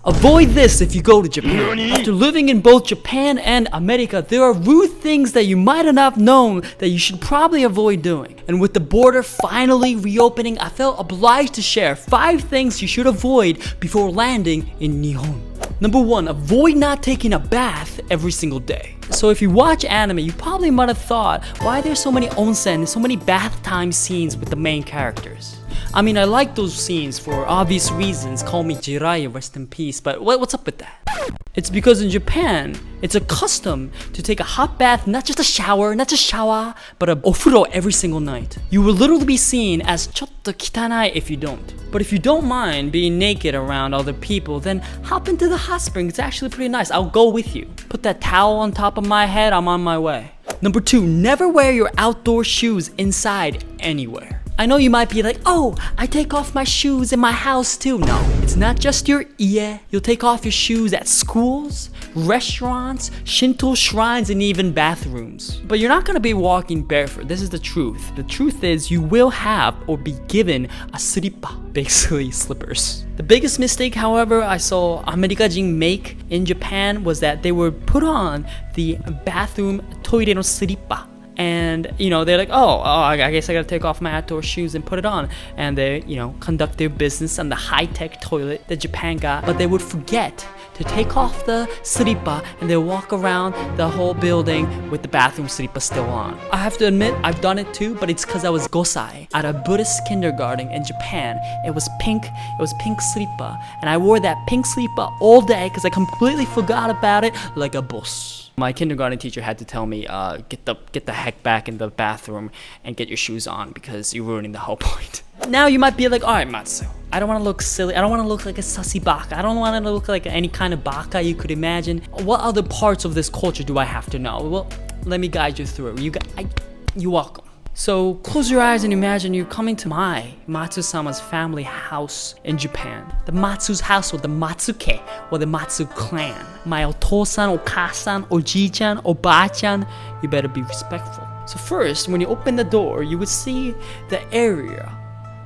Avoid this if you go to Japan. After living in both Japan and America, there are rude things that you might have not known that you should probably avoid doing. And with the border finally reopening, I felt obliged to share 5 things you should avoid before landing in Nihon. Number 1, avoid not taking a bath every single day. So if you watch anime, you probably might have thought, why are there so many onsen, so many bath time scenes with the main characters? I mean, I like those scenes for obvious reasons. Call me Jiraiya, rest in peace. But what's up with that? It's because in Japan, it's a custom to take a hot bath, not just a shower, but a ofuro every single night. You will literally be seen as chotto kitanai if you don't. But if you don't mind being naked around other people, then hop into the hot spring. It's actually pretty nice. I'll go with you. Put that towel on top of my head, I'm on my way. Number 2, never wear your outdoor shoes inside anywhere. I know you might be like, oh, I take off my shoes in my house too. No, it's not just your ie. You'll take off your shoes at schools, restaurants, Shinto shrines, and even bathrooms. But you're not gonna be walking barefoot. This is the truth. The truth is you will have or be given a slippa, basically slippers. The biggest mistake, however, I saw Amerikajin make in Japan was that they would put on the bathroom toire no slippa. And, you know, they're like, oh, I guess I gotta take off my outdoor shoes and put it on. And they, you know, conduct their business on the high-tech toilet that Japan got. But they would forget to take off the slipper and they walk around the whole building with the bathroom slipper still on. I have to admit, I've done it too, but it's because I was gosai at a Buddhist kindergarten in Japan. It was pink slipper. And I wore that pink slipper all day because I completely forgot about it like a boss. My kindergarten teacher had to tell me, get the heck back in the bathroom and get your shoes on because you're ruining the whole point. Now you might be like, alright Matsu, I don't want to look silly, I don't want to look like a sussy baka, I don't want to look like any kind of baka you could imagine. What other parts of this culture do I have to know? Well, let me guide you through it. You're welcome. So close your eyes and imagine you're coming to my Matsu-sama's family house in Japan. The Matsu's household, the Matsuke, or the Matsu clan. My otosan, okasan, oji-chan, oba-chan, you better be respectful. So first, when you open the door, you would see the area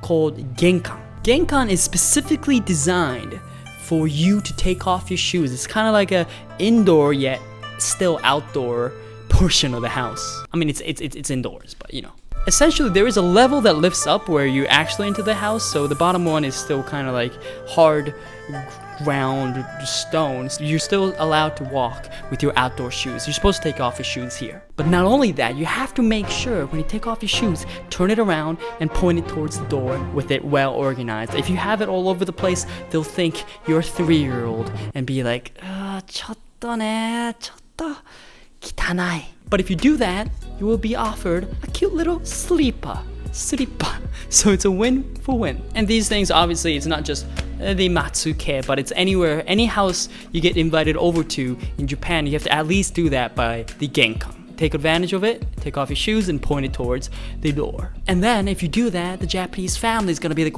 called genkan. Genkan is specifically designed for you to take off your shoes. It's kind of like a indoor yet still outdoor portion of the house. I mean, it's indoors, but you know. Essentially, there is a level that lifts up where you actually enter the house, so the bottom one is still kind of like hard ground stones. You're still allowed to walk with your outdoor shoes. You're supposed to take off your shoes here. But not only that, you have to make sure when you take off your shoes, turn it around and point it towards the door with it well organized. If you have it all over the place, they'll think you're a 3-year-old and be like, chotto ne, chotto kitanai. But if you do that, you will be offered a cute little slipper. So it's a win for win. And these things, obviously, it's not just the Matsuke, but it's anywhere, any house you get invited over to in Japan, you have to at least do that by the genkan. Take advantage of it, take off your shoes and point it towards the door. And then if you do that, the Japanese family is gonna be like,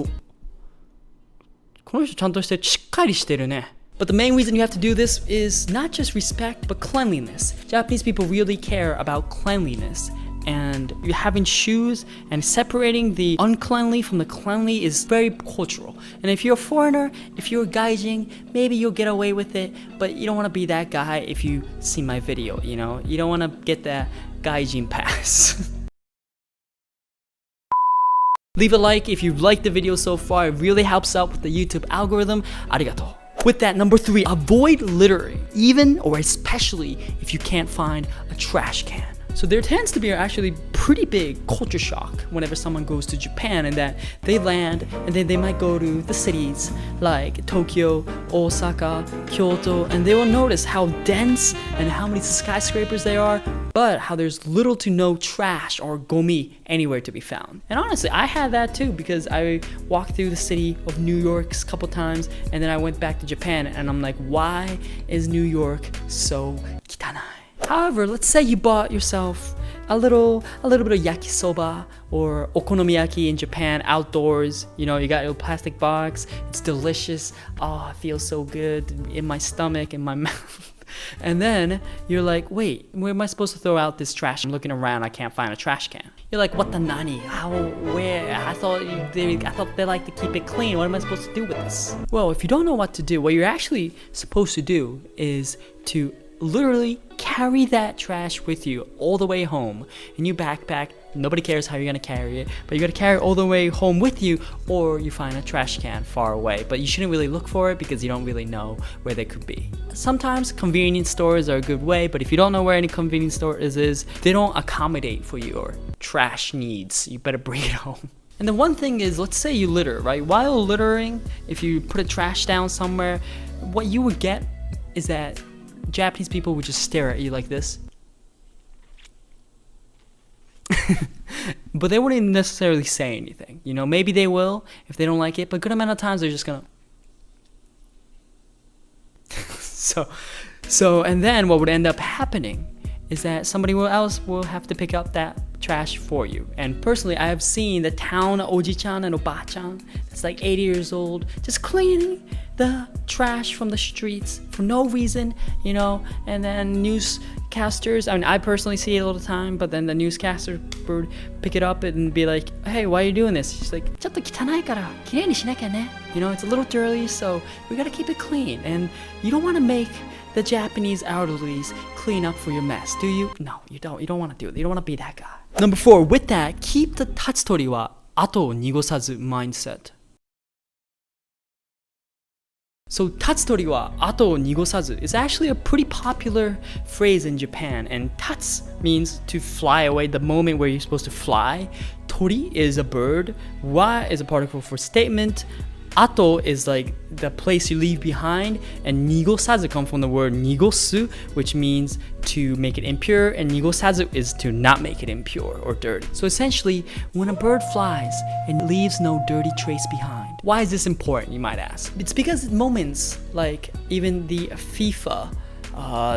この人ちゃんとしてしっかりしてるね. But the main reason you have to do this is not just respect, but cleanliness. Japanese people really care about cleanliness. And you having shoes and separating the uncleanly from the cleanly is very cultural. And if you're a foreigner, if you're a gaijin, maybe you'll get away with it, but you don't want to be that guy if you see my video, you know? You don't want to get that gaijin pass. Leave a like if you've liked the video so far. It really helps out with the YouTube algorithm. Arigato. With that, number 3, avoid littering, even or especially if you can't find a trash can. So there tends to be actually pretty big culture shock whenever someone goes to Japan, and that they land and then they might go to the cities like Tokyo, Osaka, Kyoto, and they will notice how dense and how many skyscrapers there are, but how there's little to no trash or gomi anywhere to be found. And honestly, I had that too, because I walked through the city of New York a couple times and then I went back to Japan and I'm like, why is New York so kitanai? However, let's say you bought yourself a little bit of yakisoba or okonomiyaki in Japan outdoors. You know, you got your plastic box. It's delicious. Oh, it feels so good in my stomach, in my mouth. And then you're like, wait, where am I supposed to throw out this trash? I'm looking around, I can't find a trash can. You're like, what the nani? How, where? I thought they like to keep it clean. What am I supposed to do with this? Well, if you don't know what to do, what you're actually supposed to do is to literally carry that trash with you all the way home in your backpack. Nobody cares how you're gonna carry it, but you gotta carry it all the way home with you, or you find a trash can far away. But you shouldn't really look for it because you don't really know where they could be. Sometimes convenience stores are a good way, but if you don't know where any convenience store is, they don't accommodate for your trash needs. You better bring it home. And the one thing is, let's say you litter, right? While littering, if you put a trash down somewhere, what you would get is that Japanese people would just stare at you like this. But they wouldn't necessarily say anything. You know, maybe they will if they don't like it, but a good amount of times they're just gonna So and then what would end up happening is that somebody else will have to pick up that trash for you. And personally, I have seen the town oji-chan and oba-chan that's like 80 years old just cleaning the trash from the streets for no reason, you know. And then newscasters, I mean, I personally see it all the time, but then the newscaster would pick it up and be like, hey, why are you doing this? She's like, ちょっと汚いからきれいにしなきゃね. You know, it's a little dirty, so we gotta keep it clean. And you don't want to make the Japanese elderlies clean up for your mess, do you? No, you don't. You don't want to do it. You don't want to be that guy. Number 4, with that, keep the tatsutori wa ato o nigosazu mindset. So tatsutori wa ato o nigosazu is actually a pretty popular phrase in Japan, and tats means to fly away, the moment where you're supposed to fly. Tori is a bird, wa is a particle for statement, ato is like the place you leave behind, and nigosazu comes from the word nigosu, which means to make it impure, and nigosazu is to not make it impure or dirty. So essentially, when a bird flies and leaves no dirty trace behind. Why is this important, you might ask? It's because at moments like even the FIFA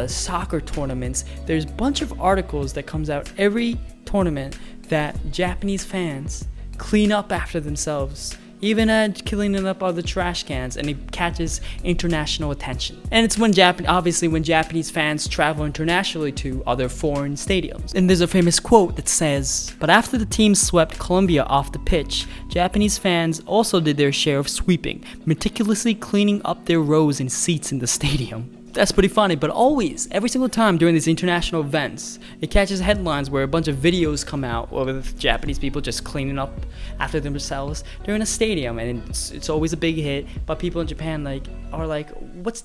soccer tournaments, there's a bunch of articles that comes out every tournament that Japanese fans clean up after themselves, even cleaning up all the trash cans, and it catches international attention. And it's when Japanese fans travel internationally to other foreign stadiums. And there's a famous quote that says, but after the team swept Colombia off the pitch, Japanese fans also did their share of sweeping, meticulously cleaning up their rows and seats in the stadium. That's pretty funny, but always, every single time during these international events, it catches headlines where a bunch of videos come out of Japanese people just cleaning up after themselves during a stadium, and it's always a big hit. But people in Japan are like, what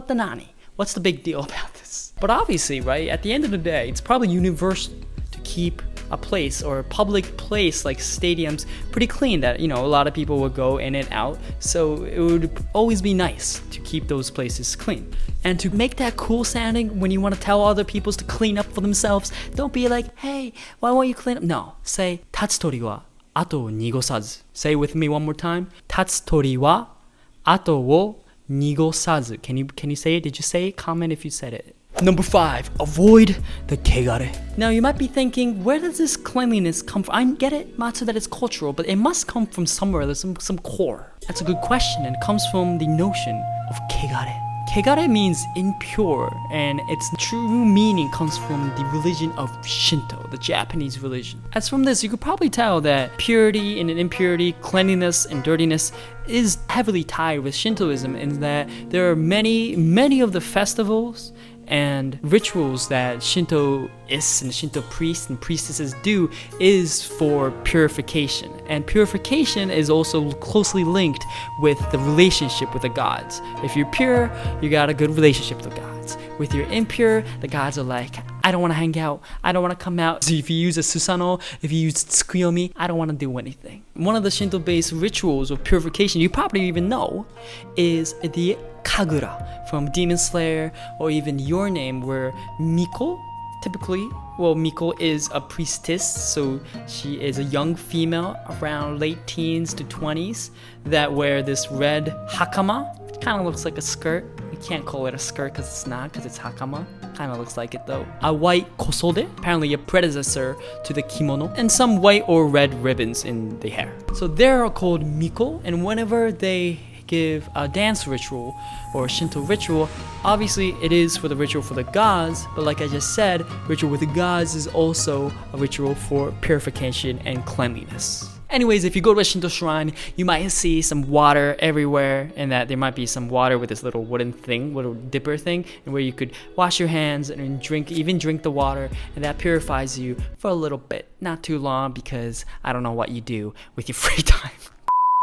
the nani? What's the big deal about this? But obviously, right, at the end of the day, it's probably universal to keep a place or a public place like stadiums pretty clean, that, you know, a lot of people would go in and out, so it would always be nice to keep those places clean. And to make that cool sounding when you want to tell other people to clean up for themselves, don't be like, hey, why won't you clean up? No, say tatsutori wa ato o nigosazu. Say it with me one more time. Tatsutori wa ato o nigosazu. Can you say it? Did you say it? Comment if you said it. Number 5, avoid the Kegare. Now you might be thinking, where does this cleanliness come from? I get it, Matsu, that it's cultural, but it must come from somewhere. There's some core. That's a good question, and it comes from the notion of Kegare. Kegare means impure, and its true meaning comes from the religion of Shinto, the Japanese religion. As from this, you could probably tell that purity and impurity, cleanliness and dirtiness is heavily tied with Shintoism, in that there are many of the festivals and rituals that Shintoists and Shinto priests and priestesses do is for purification. And purification is also closely linked with the relationship with the gods. If you're pure, you got a good relationship with the gods. If you're impure, the gods are like, I don't want to hang out, I don't want to come out. So if you use a Susano, if you use Tsukuyomi, I don't want to do anything. One of the Shinto-based rituals of purification you probably even know is the Kagura from Demon Slayer, or even Your Name, where Miko, Miko is a priestess, so she is a young female around late teens to 20s that wear this red hakama. It kind of looks like a skirt. We can't call it a skirt because it's not, because it's hakama. kind of looks like it though. A white kosode, apparently a predecessor to the kimono, and some white or red ribbons in the hair. So they are called miko, and whenever they give a dance ritual or a Shinto ritual, obviously it is for the ritual for the gods, but like I just said, ritual with the gods is also a ritual for purification and cleanliness. Anyways, if you go to a Shinto shrine, you might see some water everywhere, and that there might be some water with this little wooden thing, little dipper thing, and where you could wash your hands and drink the water, and that purifies you for a little bit. Not too long, because I don't know what you do with your free time.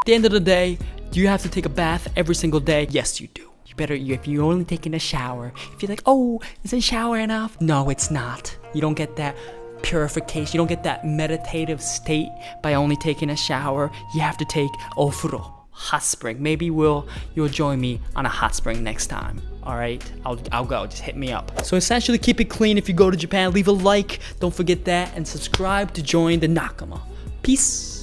At the end of the day, do you have to take a bath every single day? Yes, you do. You better, if you're only taking a shower, if you're like, oh, is a shower enough? No, it's not. You don't get that purification. You don't get that meditative state by only taking a shower. You have to take ofuro, hot spring. Maybe you'll join me on a hot spring next time. All right, I'll go. Just hit me up. So essentially, keep it clean if you go to Japan. Leave a like. Don't forget that, and subscribe to join the Nakama. Peace.